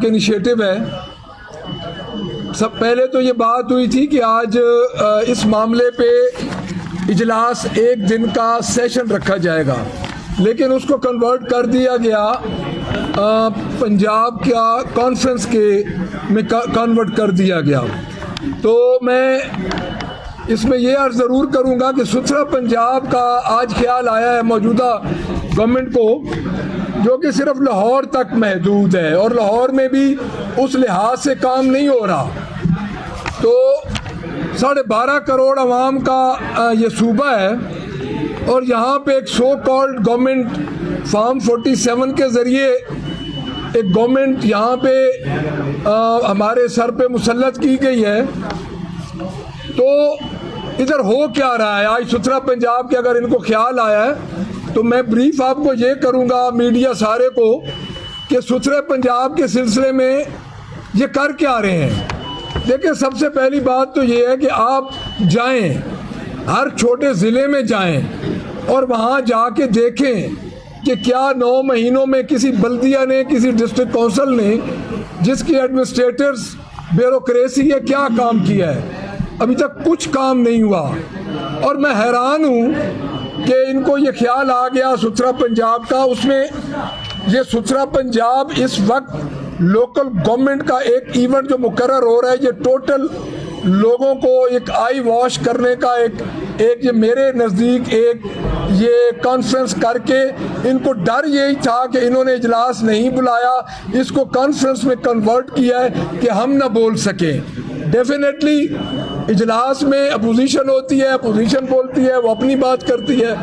Initiative है। सब पहले तो ये बात हुई थी कि आज इस मामले पे इजलास एक दिन का सेशन रखा जाएगा, लेकिन उसको कन्वर्ट कर दिया गया पंजाब का कॉन्फ्रेंस के में कन्वर्ट कर दिया गया। तो मैं इसमें ये अर्ज़ ज़रूर करूँगा कि सुथरा पंजाब का आज ख्याल आया है मौजूदा गवर्नमेंट को, जो कि सिर्फ लाहौर तक महदूद है और लाहौर में भी उस लिहाज से काम नहीं हो रहा। तो 12.5 करोड़ आवाम का ये सूबा है और यहाँ पे एक सो कॉल्ड गवर्नमेंट फार्म 47 के ज़रिए एक गवर्नमेंट यहाँ पे हमारे सर पे मुसल्लत की गई है। तो इधर हो क्या रहा है आज सुथरा पंजाब के, अगर इनको ख्याल आया है तो मैं ब्रीफ आपको ये करूँगा मीडिया सारे को कि सुथरे पंजाब के सिलसिले में ये कर क्या रहे हैं। देखिए, सबसे पहली बात तो ये है कि आप जाएं, हर छोटे ज़िले में जाएं और वहाँ जाके देखें कि क्या 9 महीनों में किसी बल्दिया ने, किसी डिस्ट्रिक्ट काउंसिल ने, जिसकी एडमिनिस्ट्रेटर्स ब्यूरोक्रेसी है, क्या काम किया है। अभी तक कुछ काम नहीं हुआ और मैं हैरान हूँ कि इनको ये ख्याल आ गया सुथरा पंजाब का। उसमें ये सुथरा पंजाब इस वक्त लोकल गवर्नमेंट का एक इवेंट जो मुकर्रर हो रहा है, ये टोटल लोगों को एक आई वॉश करने का एक ये मेरे नज़दीक एक ये कॉन्फ्रेंस करके इनको डर यही था कि इन्होंने इजलास नहीं बुलाया, इसको कॉन्फ्रेंस में कन्वर्ट किया है कि हम ना बोल सकें। डेफिनेटली इजलास में अपोजिशन होती है, अपोजिशन बोलती है, वो अपनी बात करती है।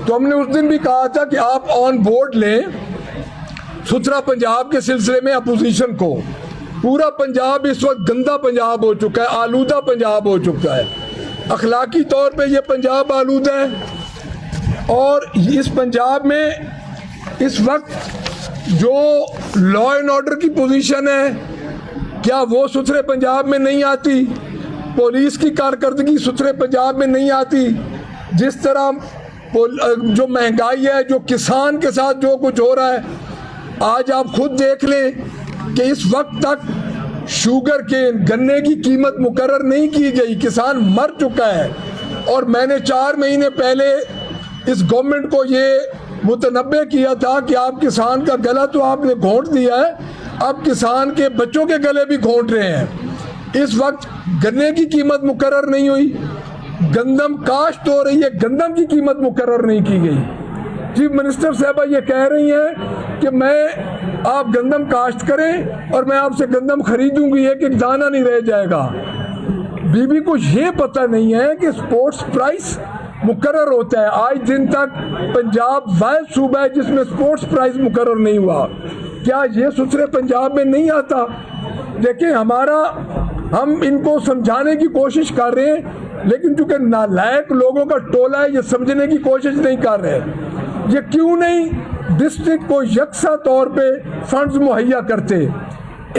तो हमने उस दिन भी कहा था कि आप ऑन बोर्ड लें सुथरा पंजाब के सिलसिले में अपोजिशन को। पूरा पंजाब इस वक्त गंदा पंजाब हो चुका है, आलूदा पंजाब हो चुका है, अखलाकी तौर पे ये पंजाब आलूदा है। और इस पंजाब में इस वक्त जो लॉ एंड ऑर्डर की पोजीशन है, क्या वो सुथरे पंजाब में नहीं आती? पुलिस की कारकर्दगी सुथरे पंजाब में नहीं आती? जिस तरह जो महंगाई है, जो किसान के साथ जो कुछ हो रहा है, आज आप खुद देख लें कि इस वक्त तक शुगर केन, गन्ने की कीमत मुकर्रर नहीं की गई, किसान मर चुका है। और मैंने 4 महीने पहले इस गवर्नमेंट को ये मुतनब्बे किया था कि आप किसान का गला तो आपने घोंट दिया है, अब किसान के बच्चों के गले भी घोंट रहे हैं। इस वक्त गन्ने की कीमत मुकर्रर नहीं हुई, गंदम काश्त हो रही है, गंदम की कीमत मुकर्रर नहीं की गई। चीफ मिनिस्टर साहबा ये कह रही हैं कि आप गंदम काश्त करें और मैं आपसे गंदम खरीदूंगी, एक एक दाना नहीं रह जाएगा। बीबी को ये पता नहीं है कि स्पोर्ट्स प्राइस मुकर्रर होता है। आज दिन तक पंजाब वाहिद सूबा है जिसमें स्पोर्ट्स प्राइस मुकर्रर नहीं हुआ। क्या ये सुथरे पंजाब में नहीं आता? देखिए, हम इनको समझाने की कोशिश कर रहे हैं, लेकिन चूंकि नालायक लोगों का टोला है, ये समझने की कोशिश नहीं कर रहे। ये क्यों नहीं डिस्ट्रिक्ट को यकसा तौर पे फंड्स मुहैया करते?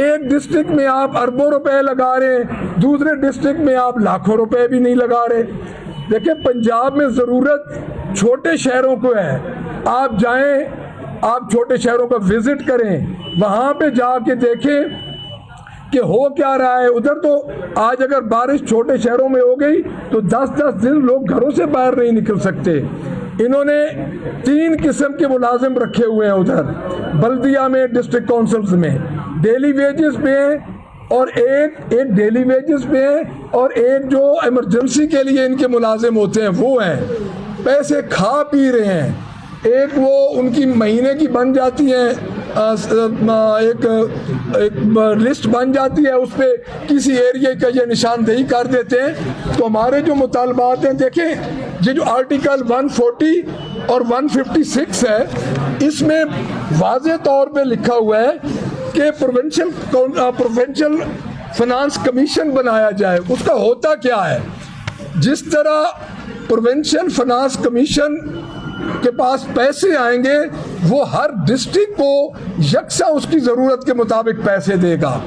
एक डिस्ट्रिक्ट में आप अरबों रुपए लगा रहे हैं, दूसरे डिस्ट्रिक्ट में आप लाखों रुपए भी नहीं लगा रहे। देखिए, पंजाब में ज़रूरत छोटे शहरों को है। आप जाएं, आप छोटे शहरों का विजिट करें, वहाँ पे जाके देखें कि हो क्या रहा है उधर। तो आज अगर बारिश छोटे शहरों में हो गई तो 10-10 दिन लोग घरों से बाहर नहीं निकल सकते। इन्होंने 3 किस्म के मुलाजिम रखे हुए हैं उधर बल्दिया में, डिस्ट्रिक्ट काउंसिल्स में, डेली वेजेस पे हैं और एक डेली वेजेस पे है और एक जो इमरजेंसी के लिए इनके मुलाजिम होते हैं वो हैं। पैसे खा पी रहे हैं। एक वो उनकी महीने की बन जाती है, एक लिस्ट बन जाती है, उस पर किसी एरिया का ये निशानदेही कर देते हैं। तो हमारे जो मुतालबात हैं, देखें, ये जो आर्टिकल 140 और 156 है, इसमें वाज़े तौर पे लिखा हुआ है कि प्रोविंशियल फाइनेंस कमीशन बनाया जाए। उसका होता क्या है? जिस तरह प्रोविंशियल फाइनेंस कमीशन के पास पैसे आएंगे, वो हर डिस्ट्रिक्ट को यकसा उसकी ज़रूरत के मुताबिक पैसे देगा।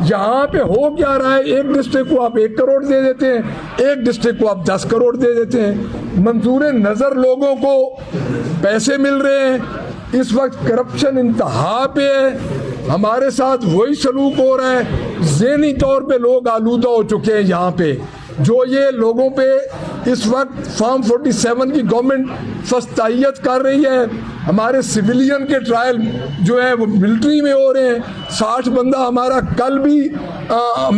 यहाँ पे हो क्या रहा है, एक डिस्ट्रिक्ट को आप 1 करोड़ दे देते हैं, एक डिस्ट्रिक्ट को आप 10 करोड़ दे देते हैं। मंजूर नज़र लोगों को पैसे मिल रहे हैं। इस वक्त करप्शन इंतहा पे है। हमारे साथ वही सलूक हो रहा है। ज़हनी तौर पे लोग आलूदा हो चुके हैं यहाँ पे। जो ये लोगों पे इस वक्त फॉर्म 47 की गवर्नमेंट फस्तायत कर रही है, हमारे सिविलियन के ट्रायल जो है वो मिलिट्री में हो रहे हैं। 60 बंदा हमारा कल भी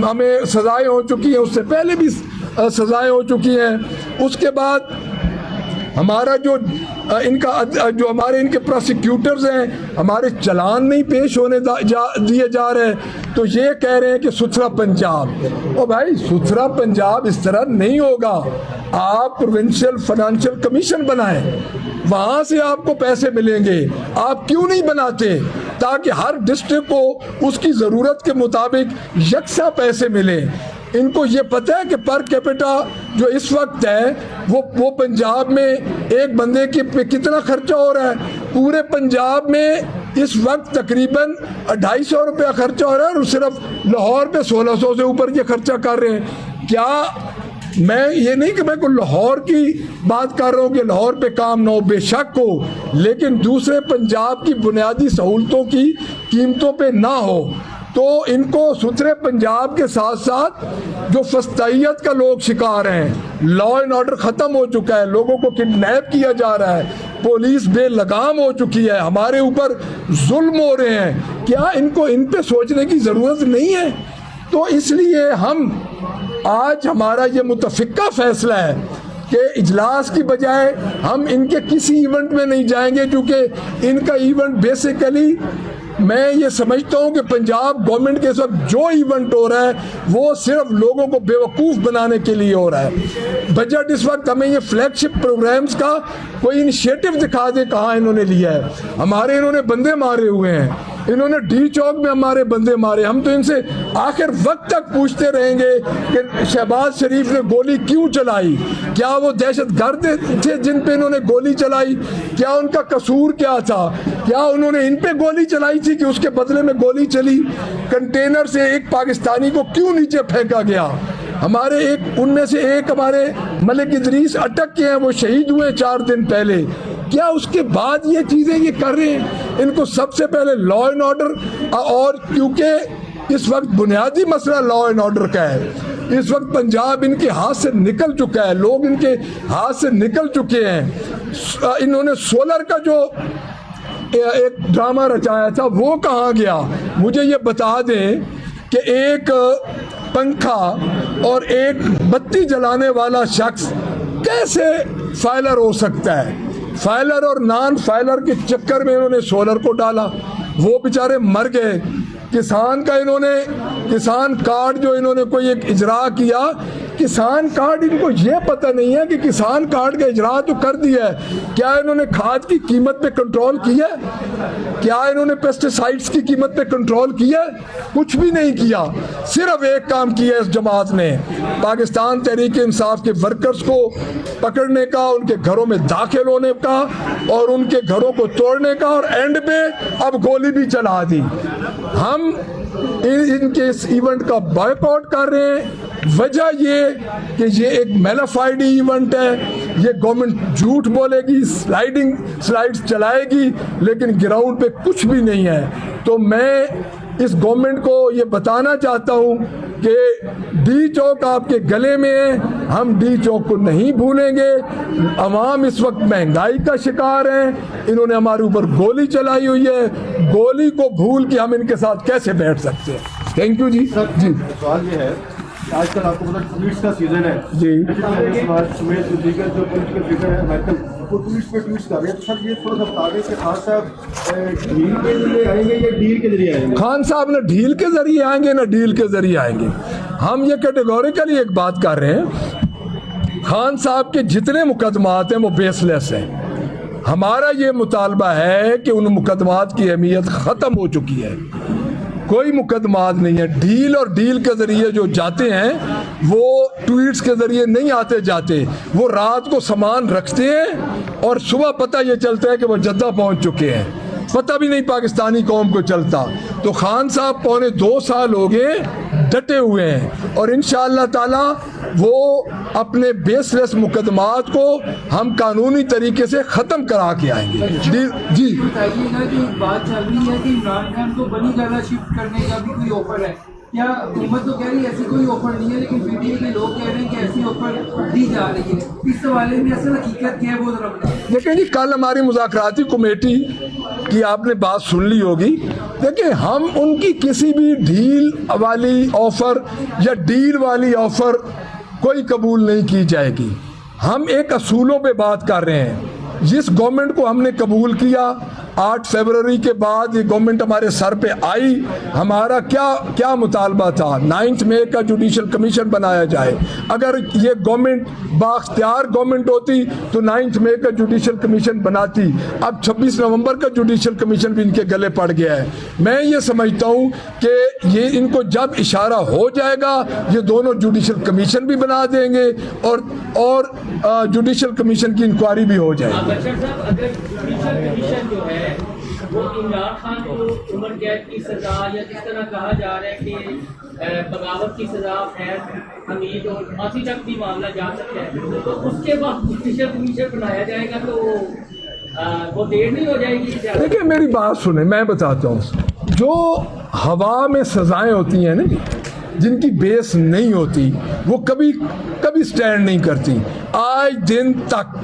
हमें सजाएं हो चुकी हैं, उससे पहले भी सजाएं हो चुकी हैं। उसके बाद हमारा जो हमारे इनके प्रोसिक्यूटर्स हैं, हमारे चालान नहीं पेश होने दिए जा रहे हैं। तो ये कह रहे हैं कि सुथरा पंजाब। ओ भाई, सुथरा पंजाब इस तरह नहीं होगा। आप प्रोविंशियल फाइनेंशियल कमीशन बनाएं, वहाँ से आपको पैसे मिलेंगे। आप क्यों नहीं बनाते ताकि हर डिस्ट्रिक्ट को उसकी ज़रूरत के मुताबिक यकसा पैसे मिले। इनको ये पता है कि पर कैपिटा जो इस वक्त है वो पंजाब में एक बंदे के पे कितना खर्चा हो रहा है। पूरे पंजाब में इस वक्त तकरीबन 250 रुपया खर्चा हो रहा है और सिर्फ लाहौर पे 1600 से ऊपर ये खर्चा कर रहे हैं। क्या मैं ये नहीं कि मैं को लाहौर की बात कर रहा हूँ कि लाहौर पे काम ना हो, बेशक हो, लेकिन दूसरे पंजाब की बुनियादी सहूलतों की कीमतों पे ना हो। तो इनको सुथरे पंजाब के साथ साथ जो फस्तायत का लोग शिकार हैं, लॉ एंड ऑर्डर ख़त्म हो चुका है, लोगों को किडनैप किया जा रहा है, पुलिस बेलगाम हो चुकी है, हमारे ऊपर जुल्म हो रहे हैं, क्या इनको इन पे सोचने की ज़रूरत नहीं है? तो इसलिए हम आज हमारा ये मुतफ़िका फ़ैसला है कि इजलास की बजाय हम इनके किसी इवेंट में नहीं जाएंगे, क्योंकि इनका इवेंट बेसिकली मैं ये समझता हूँ कि पंजाब गवर्नमेंट के साथ जो इवेंट हो रहा है वो सिर्फ लोगों को बेवकूफ़ बनाने के लिए हो रहा है। बजट इस वक्त हमें ये फ्लैगशिप प्रोग्राम्स का कोई इनिशिएटिव दिखा दे कहाँ इन्होंने लिया है। हमारे इन्होंने बंदे मारे हुए हैं, इन्होंने डी चौक में हमारे बंदे मारे। हम तो इनसे आखिर वक्त तक पूछते रहेंगे कि शहबाज शरीफ ने गोली क्यों चलाई, क्या वो दहशतगर्द थे जिन पे इन्होंने गोली चलाई, क्या उनका कसूर क्या था, क्या उन्होंने इन पे गोली चलाई थी कि उसके बदले में गोली चली। कंटेनर से एक पाकिस्तानी को क्यों नीचे फेंका गया, हमारे एक उनमें से एक हमारे मलिक इदरीस अटक के हैं, वो शहीद हुए 4 दिन पहले, क्या उसके बाद ये चीज़ें ये कर रहे हैं? इनको सबसे पहले लॉ एंड ऑर्डर, और क्योंकि इस वक्त बुनियादी मसला लॉ एंड ऑर्डर का है, इस वक्त पंजाब इनके हाथ से निकल चुका है, लोग इनके हाथ से निकल चुके हैं। इन्होंने सोलर का जो एक ड्रामा रचाया था वो कहाँ गया? मुझे ये बता दें कि एक पंखा और एक बत्ती जलाने वाला शख्स कैसे फाइलर हो सकता है? फाइलर और नॉन फाइलर के चक्कर में इन्होंने सोलर को डाला, वो बेचारे मर गए। किसान का इन्होंने किसान कार्ड जो इन्होंने कोई एक इजरा किया, किसान कार्ड इनको ये पता नहीं है कि किसान कार्ड का इजरा तो कर दिया है, क्या इन्होंने खाद की कीमत पे कंट्रोल किया? क्या इन्होंने पेस्टिसाइड्स की कीमत पे कंट्रोल किया? कुछ भी नहीं किया। सिर्फ एक काम किया इस जमात ने, पाकिस्तान तहरीक इंसाफ के वर्कर्स को पकड़ने का, उनके घरों में दाखिल होने का और उनके घरों को तोड़ने का, और एंड पे अब गोली भी चला दी। हम इनके इस इवेंट का बॉयकॉट कर रहे हैं। वजह ये कि ये एक मेलाफाइड इवेंट है, ये गवर्नमेंट झूठ बोलेगी, स्लाइड्स चलाएगी, लेकिन ग्राउंड पे कुछ भी नहीं है। तो मैं इस गवर्नमेंट को ये बताना चाहता हूँ कि डी चौक आपके गले में है, हम डी चौक को नहीं भूलेंगे। अवाम इस वक्त महंगाई का शिकार है, इन्होंने हमारे ऊपर गोली चलाई हुई है, गोली को भूल के हम इनके साथ कैसे बैठ सकते हैं? थैंक यू जी। जी सवाल ये है, आजकल आपको पता ट्वीट्स का सीजन है जी, सुमेश दीगर जो पॉलिटिकल फिगर है माइकल, वो ट्वीट्स पे ट्वीट्स कर रहे हैं। तो सर ये थोड़ा सा बता दें कि खान साहब ढील के जरिए आएंगे या डील के जरिए आएंगे? खान साहब न ढील के जरिए आएंगे न डील के जरिए आएंगे। हम ये कैटेगोरिकली एक बात कर रहे हैं, खान साहब के जितने मुकदमात हैं वो बेसलेस हैं। हमारा ये मुतालबा है कि उन मुकदमात की अहमियत ख़त्म हो चुकी है, कोई मुकदमात नहीं है। डील और डील के ज़रिए जो जाते हैं वो ट्वीट्स के ज़रिए नहीं आते जाते, वो रात को सामान रखते हैं और सुबह पता ये चलता है कि वो जद्दा पहुंच चुके हैं, पता भी नहीं पाकिस्तानी कौम को चलता। तो खान साहब 2.25 साल हो गए डटे हुए हैं और इंशाअल्लाह ताला वो अपने बेसलेस मुकदमात को हम कानूनी तरीके से ख़त्म करा के आएंगे। जी बताइएगा कि बात चल रही है कि इमरान खान को बनी गाला शिफ्ट करने का भी कोई ऑफर है क्या? हुकूमत तो कह रही है ऐसी कोई ऑफर नहीं है, लेकिन पीटीआई के लोग कह रहे हैं कि ऐसी ऑफर दी जा रही है। इस हवाले में असल हकीकत क्या है वो जरा बताइए। देखिए जी, कल हमारी मुज़ाकराती कमेटी की आपने बात सुन ली होगी। देखिए, हम उनकी किसी भी डील वाली ऑफ़र या डील वाली ऑफ़र कोई कबूल नहीं की जाएगी। हम एक असूलों पे बात कर रहे हैं। जिस गवर्नमेंट को हमने कबूल किया 8 फरवरी के बाद ये गवर्नमेंट हमारे सर पे आई, हमारा क्या मुतालबा था? 9 मई का जुडिशल कमीशन बनाया जाए। अगर ये गवर्नमेंट बाख्तियार गवर्नमेंट होती तो 9 मई का जुडिशल कमीशन बनाती। अब 26 नवंबर का जुडिशल कमीशन भी इनके गले पड़ गया है। मैं ये समझता हूँ कि ये इनको जब इशारा हो जाएगा ये दोनों जुडिशल कमीशन भी बना देंगे और जुडिशल कमीशन की इंक्वायरी भी हो जाएगी। बशर साहब, अगर जुडिशल कमीशन जो है वो इमरान खान को उम्र कैद की सजा या जिस तरह कहा जा रहा है कि बगावत की सजा खैर हमीद और फांसी तक भी मामला जा सकता है, तो उसके बाद जुडिशल कमीशन बनाया जाएगा तो वो देर नहीं हो जाएगी? देखिए, मेरी बात सुने, मैं बताता हूँ। जो हवा में सजाएं होती हैं ना, जिनकी बेस नहीं होती, वो कभी स्टैंड नहीं करती। आज दिन तक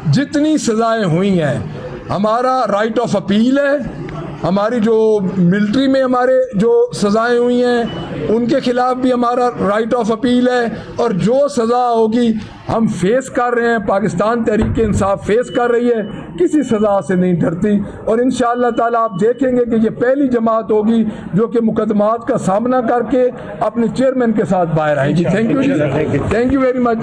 जितनी सजाएं हुई हैं, हमारा राइट ऑफ अपील है। हमारी जो मिलिट्री में हमारे जो सजाएं हुई हैं उनके खिलाफ भी हमारा राइट ऑफ अपील है। और जो सज़ा होगी हम फेस कर रहे हैं, पाकिस्तान तहरीक इंसाफ फेस कर रही है, किसी सज़ा से नहीं डरती। और इंशाअल्लाह ताला आप देखेंगे कि ये पहली जमात होगी जो कि मुकदमात का सामना करके अपने चेयरमैन के साथ बाहर आएगी। Thank you very much.